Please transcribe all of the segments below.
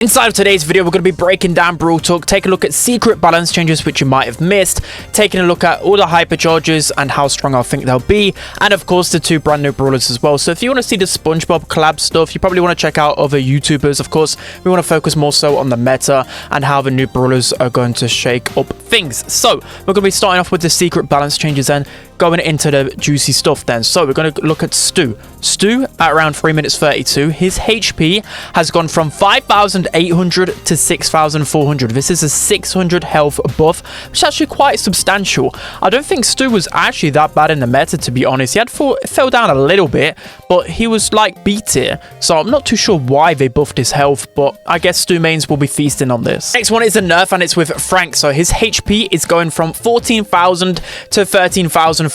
Inside of today's video, we're going to be breaking down Brawl Talk, taking a look at secret balance changes which you might have missed, taking a look at all the hypercharges and how strong I think they'll be, and of course the two brand new brawlers as well. So if you want to see the SpongeBob collab stuff, you probably want to check out other YouTubers. Of course, we want to focus more so on the meta and how the new brawlers are going to shake up things. So we're going to be starting off with the secret balance changes and going into the juicy stuff then. So we're going to look at Stu. Stu at around 3 minutes 32, his HP has gone from 5,800 to 6,400. This is a 600 health buff, which is actually quite substantial. I don't think Stu was actually that bad in the meta, to be honest. He had fell down a little bit, but he was like B tier, so I'm not too sure why they buffed his health, but I guess Stu mains will be feasting on this. Next one is a nerf, and it's with Frank. So his HP is going from 14,000 to 13,400.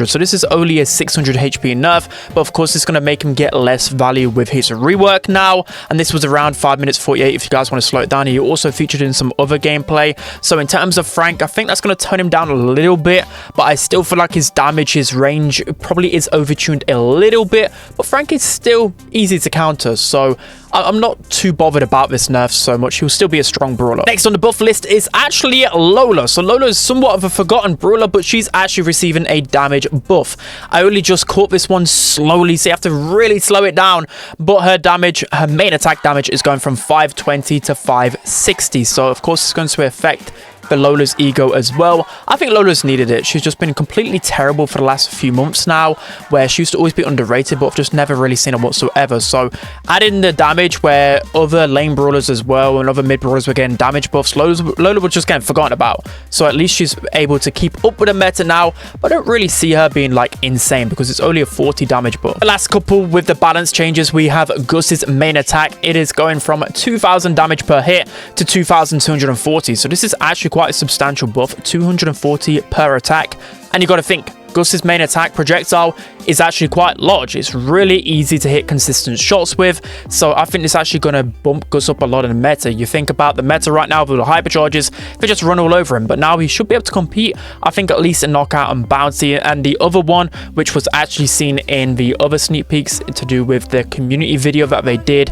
So this is only a 600 HP nerf, but of course it's going to make him get less value with his rework now, and this was around 5 minutes 48 if you guys want to slow it down. He also featured in some other gameplay. So in terms of Frank, I think that's going to tone him down a little bit, but I still feel like his damage, his range probably is overtuned a little bit, but Frank is still easy to counter, so I'm not too bothered about this nerf so much. He'll still be a strong brawler. Next on the buff list is actually Lola. So Lola is somewhat of a forgotten brawler, but she's actually receiving a damage buff. I only just caught this one slowly, so you have to really slow it down. But her damage, her main attack damage is going from 520 to 560. So of course it's going to affect the Lola's ego as well. I think Lola's needed it. She's just been completely terrible for the last few months now, where she used to always be underrated, but I've just never really seen her whatsoever. So adding the damage where other lane brawlers as well and other mid brawlers were getting damage buffs, Lola was just getting forgotten about. So at least she's able to keep up with the meta now, but I don't really see her being like insane because it's only a 40 damage buff. The last couple with the balance changes, we have Gus's main attack. It is going from 2,000 damage per hit to 2,240. So this is actually quite a substantial buff, 240 per attack. And you got to think, Gus's main attack projectile is actually quite large. It's really easy to hit consistent shots with, so I think it's actually going to bump Gus up a lot in the meta. You think about the meta right now with the hypercharges, they just run all over him, but now he should be able to compete, I think, at least in knockout and bounty. And the other one, which was actually seen in the other sneak peeks to do with the community video that they did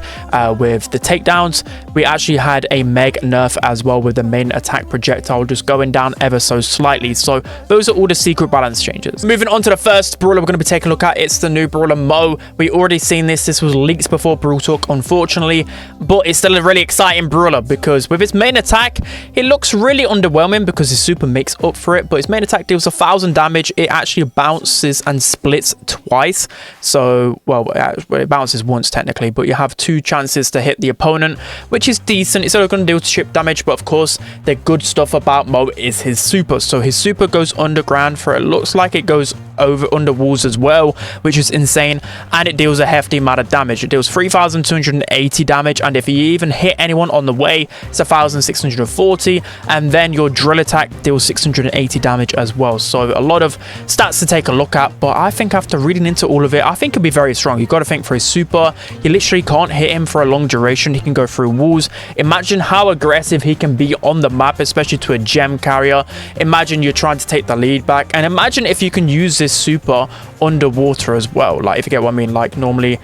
with the takedowns, we actually had a meg nerf as well with the main attack projectile just going down ever so slightly. So those are all the secret balance changes. Moving on to the first brawler we're going to be taking a look at, it's the new brawler Mo. We already seen this was leaked before Brawl Talk, unfortunately, but it's still a really exciting brawler because with his main attack, it looks really underwhelming because his super makes up for it, but his main attack deals 1,000 damage. It actually bounces and splits twice, so, well, it bounces once technically, but you have 2 chances to hit the opponent, which is decent. It's only going to deal chip damage, but of course, the good stuff about Mo is his super. So his super goes underground for, it looks like it goes under walls as well, which is insane, and it deals a hefty amount of damage. It deals 3,280 damage, and if you even hit anyone on the way, it's 1,640, and then your drill attack deals 680 damage as well. So a lot of stats to take a look at, but I think after reading into all of it, I think it'll be very strong. You've got to think, for his super, you literally can't hit him for a long duration. He can go through walls. Imagine how aggressive he can be on the map, especially to a gem carrier. Imagine you're trying to take the lead back, and imagine if you can use this super underwater as well, like, if you get what I mean, like normally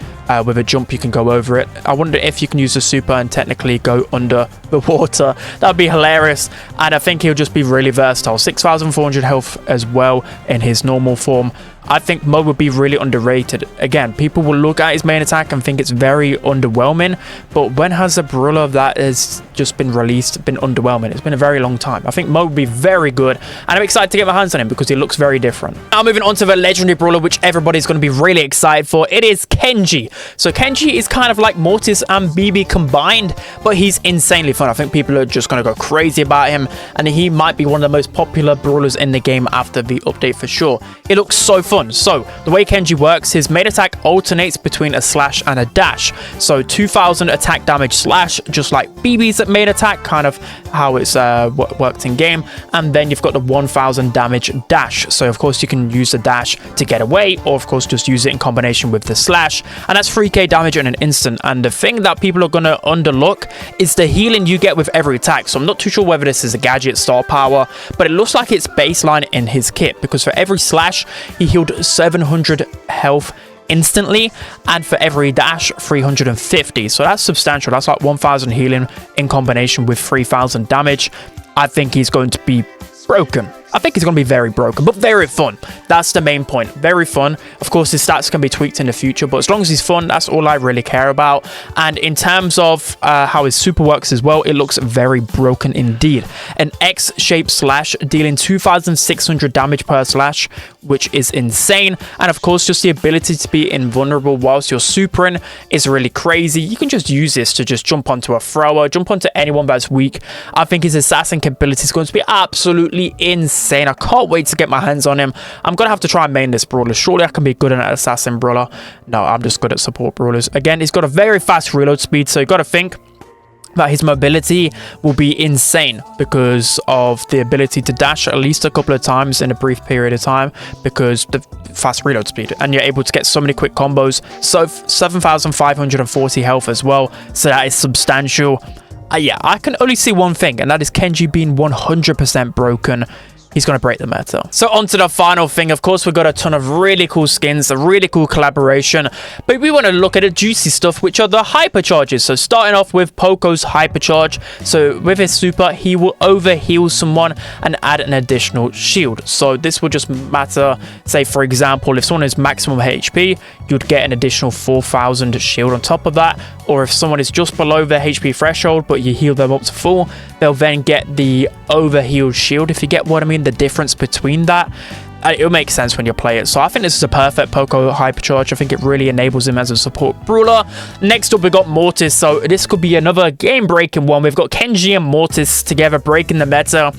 with a jump you can go over it. I wonder if you can use the super and technically go under the water. That'd be hilarious, and I think he'll just be really versatile. 6,400 health as well in his normal form. I think Mo would be really underrated. Again, people will look at his main attack and think it's very underwhelming, but when has a brawler that has just been released been underwhelming? It's been a very long time. I think Mo would be very good, and I'm excited to get my hands on him because he looks very different. Now moving on to the legendary brawler, which everybody's going to be really excited for. It is Kenji. So Kenji is kind of like Mortis and BB combined, but he's insanely fun. I think people are just going to go crazy about him, and he might be one of the most popular brawlers in the game after the update for sure. It looks so fun. So the way Kenji works, his main attack alternates between a slash and a dash. So 2,000 attack damage slash, just like BB's main attack, kind of how it's worked in game. And then you've got the 1,000 damage dash. So of course you can use the dash to get away, or of course just use it in combination with the slash, and that's 3k damage in an instant. And the thing that people are going to underlook is the healing you get with every attack. So I'm not too sure whether this is a gadget star power, but it looks like it's baseline in his kit, because for every slash he healed 700 health instantly, and for every dash 350. So that's substantial. That's like 1000 healing in combination with 3000 damage. I think he's going to be broken. I think he's going to be very broken, but very fun. That's the main point. Very fun. Of course, his stats can be tweaked in the future, but as long as he's fun, that's all I really care about. And in terms of how his super works as well, it looks very broken indeed. An X-shaped slash dealing 2600 damage per slash, which is insane. And of course, just the ability to be invulnerable whilst you're supering is really crazy. You can just use this to just jump onto a thrower, jump onto anyone that's weak. I think his assassin capability is going to be absolutely insane. I can't wait to get my hands on him. I'm gonna have to try and main this brawler. Surely I can be good at an assassin brawler. No, I'm just good at support brawlers. Again, he's got a very fast reload speed, so you got to think that his mobility will be insane because of the ability to dash at least a couple of times in a brief period of time, because the fast reload speed, and you're able to get so many quick combos. So 7540 health as well, so that is substantial. Yeah, I can only see one thing, and that is Kenji being 100% broken. He's going to break the meta. So on to the final thing. Of course, we've got a ton of really cool skins, a really cool collaboration, but we want to look at the juicy stuff, which are the hypercharges. So starting off with Poco's hypercharge. So with his super, he will overheal someone and add an additional shield. So this will just matter, say for example, if someone is maximum HP, you'd get an additional 4000 shield on top of that. Or if someone is just below their HP threshold, but you heal them up to full, they'll then get the overhealed shield, if you get what I mean, the difference between that. It'll make sense when you play it. So I think this is a perfect Poco hypercharge. I think it really enables him as a support brawler. Next up, we got Mortis. So this could be another game-breaking one. We've got Kenji and Mortis together breaking the meta.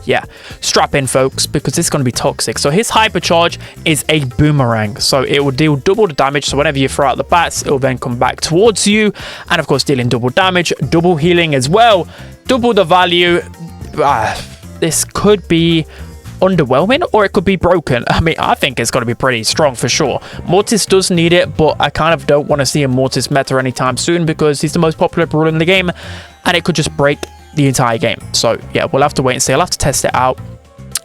Yeah, strap in, folks, because this is going to be toxic. So his hypercharge is a boomerang, so it will deal double the damage. So whenever you throw out the bats, it will then come back towards you, and of course dealing double damage, double healing as well, double the value. This could be underwhelming, or it could be broken. I mean, I think it's going to be pretty strong for sure. Mortis does need it, but I kind of don't want to see a Mortis meta anytime soon, because he's the most popular brawler in the game, and it could just break the entire game. So yeah, we'll have to wait and see. I'll have to test it out.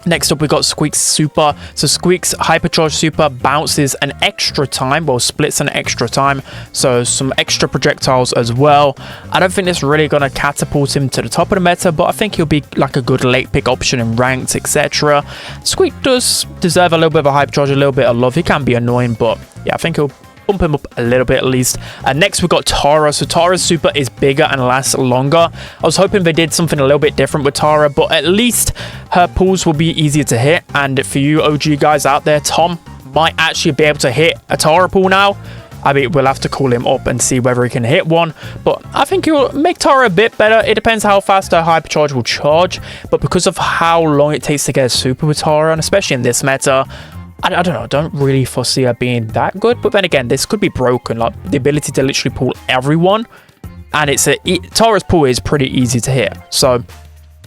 Next up, we got Squeak's super. So Squeak's hypercharge super bounces an extra time, well, splits an extra time, so some extra projectiles as well. I don't think it's really going to catapult him to the top of the meta, but I think he'll be like a good late pick option in ranked, etc. Squeak does deserve a little bit of a hypercharge, a little bit of love. He can be annoying, but yeah, I think he'll bump him up a little bit at least. And next, we've got Tara. So Tara's super is bigger and lasts longer. I was hoping they did something a little bit different with Tara, but at least her pulls will be easier to hit. And for you OG guys out there, Tom might actually be able to hit a Tara pull now. I mean, we'll have to call him up and see whether he can hit one, but I think he'll make Tara a bit better. It depends how fast her hypercharge will charge, but because of how long it takes to get a super with Tara, and especially in this meta, I don't know, I don't really foresee her being that good. But then again, this could be broken, like the ability to literally pull everyone, and Tara's pull is pretty easy to hit, so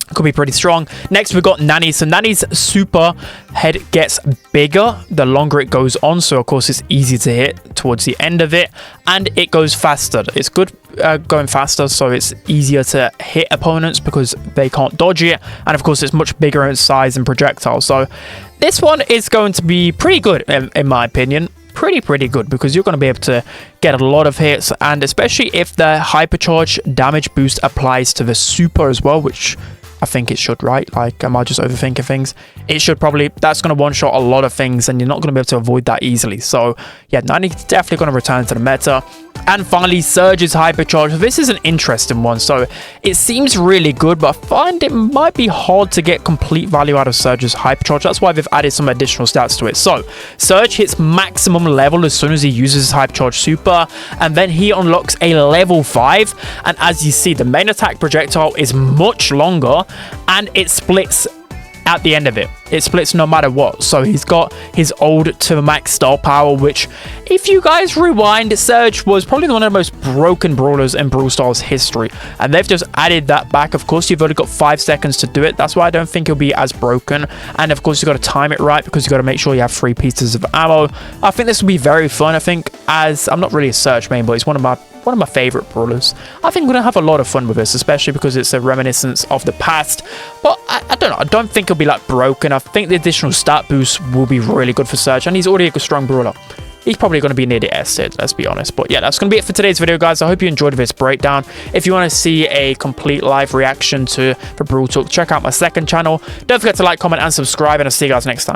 it could be pretty strong. Next, we've got Nani. So Nani's super head gets bigger the longer it goes on, so of course it's easy to hit towards the end of it, and it goes faster. It's good going faster, so it's easier to hit opponents because they can't dodge it, and of course it's much bigger in size and projectile. So this one is going to be pretty good in my opinion. Pretty good, because you're going to be able to get a lot of hits, and especially if the hypercharge damage boost applies to the super as well, which I think it should, right? Like, am I just overthinking things? It should probably. That's going to one-shot a lot of things, and you're not going to be able to avoid that easily. So yeah, Nani's definitely going to return to the meta. And finally, Serge's hypercharge. This is an interesting one. So it seems really good, but I find it might be hard to get complete value out of Serge's hypercharge. That's why they've added some additional stats to it. So Serge hits maximum level as soon as he uses his hypercharge super, and then he unlocks a level 5. And as you see, the main attack projectile is much longer, and it splits at the end of it. It splits no matter what. So he's got his old to max star power, which, if you guys rewind, Serge was probably one of the most broken brawlers in Brawl Stars history, and they've just added that back. Of course, you've only got 5 seconds to do it. That's why I don't think he'll be as broken, and of course you've got to time it right, because you've got to make sure you have 3 pieces of ammo. I think this will be very fun. I think, as I'm not really a Serge main, but he's one of my favorite brawlers. I think we're gonna have a lot of fun with this, especially because it's a reminiscence of the past. But I don't know, I don't think it'll be like broken. I think the additional stat boost will be really good for Serge, and he's already a strong brawler. he's probably going to be near the S tier, let's be honest. But yeah, that's going to be it for today's video, guys. I hope you enjoyed this breakdown. If you want to see a complete live reaction to the Brawl Talk, check out my second channel. Don't forget to like, comment, and subscribe, and I'll see you guys next time.